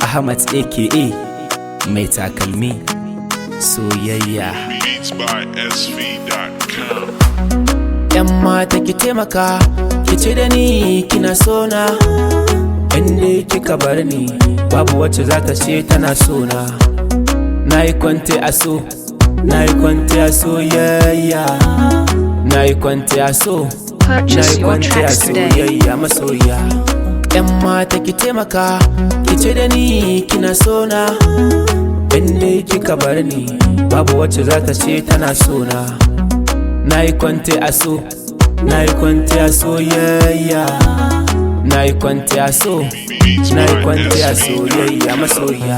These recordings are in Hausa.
Ahmad aka mai takalmi soyayya. Beats by SV.com. Yan mata ki taimaka, ki ce da ni kina sona. Inda kika bar ni, babu wacce za ta ce tana sona. Na yi kwante a so, na yi kwante a soyayya. Na yi kwante a so, Purchase your tracks today. soyayya masoya. Yan mata ki taimaka, ki ce da ni kina sona. Inda kika bar ni, babu wacce za ta ce tana sona. Na yi kwante a so, na yi kwante a soyayya. Na yi kwante a so, na yi kwante a soyayya masoya.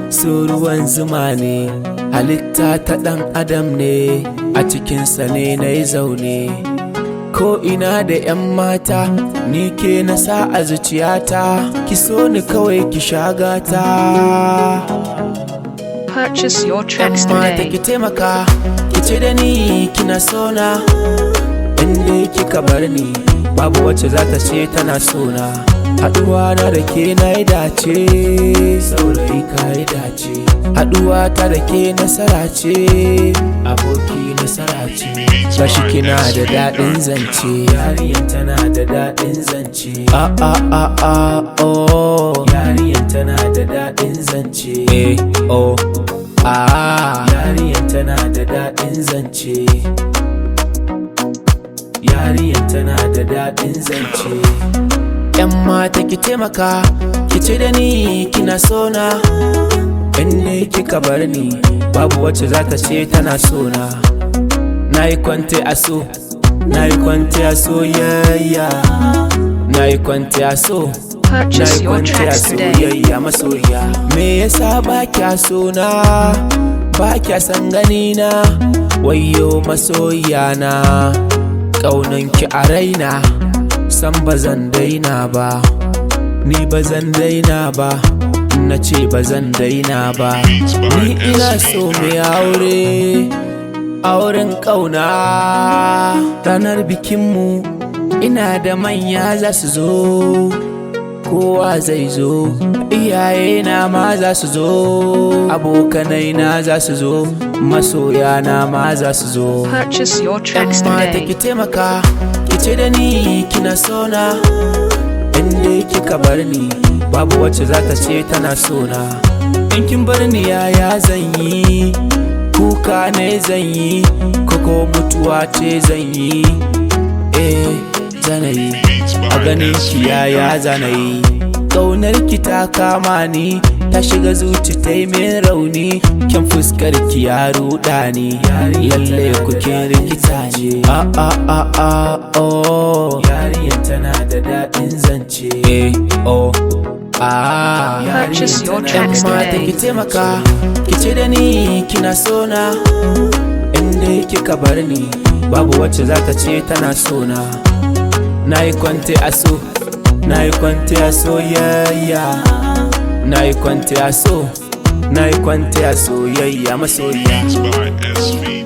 So ruwan zuma ne, halitta ta ɗan adam ne, a cikinsa ne na yi zaune. Ko ina da 'yan mata, ni ke na sa a zuciyata, ki so ni kawai ki shagata. Purchase your tracks Mata ki today. taimaka, ki ce da ni kina sona. Inda kika bar ni, babu wacce za ta ce tana sona. Haɗuwa na da ke na yi dace, saurayi ka yi dace. Haɗuwa ta da ke nasara ce, aboki nasara ce. Gashi kina da daɗin zance, yariyan tana da daɗin zance. Oh, yariyan tana da daɗin zance. Oh, yariyan tana da daɗin zance. Yariyan tana da daɗin zance. Yan mata ki taimaka, ki ce da ni kina sona. Inda kika bar ni, babu wacce za ta ce tana sona. Na yi kwante a so, na yi kwante a soyayya. Na yi kwante a so, na Purchase yi your kwante a tracks today. soyayya masoya. Me yasa ba kya sona, ba kya san ganina? Wayyo masoya na, ƙaunanki a raina. San bazan daina ba, ni bazan daina ba. Na ce bazan daina ba, ni ina so mai aure, auren ƙauna. Ranar bikinmu ina da manya za su zo, kowa zai zo, iyayena ma za su zo, abokanai na za su zo, masoya na ma za su zo. Purchase your tracks Mata today. ki taimaka, ki ce da ni kina sona. Inda kika bar ni, babu wacce za ta ce tana sona. In kin bar ni yaya zan yi, kuka ne zan yi, koko mutuwa ce zan yi. Zanayi, a ganin ki yaya zanayi. Ƙaunar ki ta kama ni, ta shiga zuci ta yi min rauni. Kyan fuskar ki ya ruɗa ni, lalle kukin rikita ne. Oh, yariyan tana da daɗin zance. Purchase your tracks Mata today. ki taimaka, ki ce da ni kina sona. Inda kika bar ni, babu wacce za ta ce tana sona. Na yi kwante a so, na yi kwante a soyayya. Na yi kwante a so, na yi kwante a soyayya masoya. Beats by SV.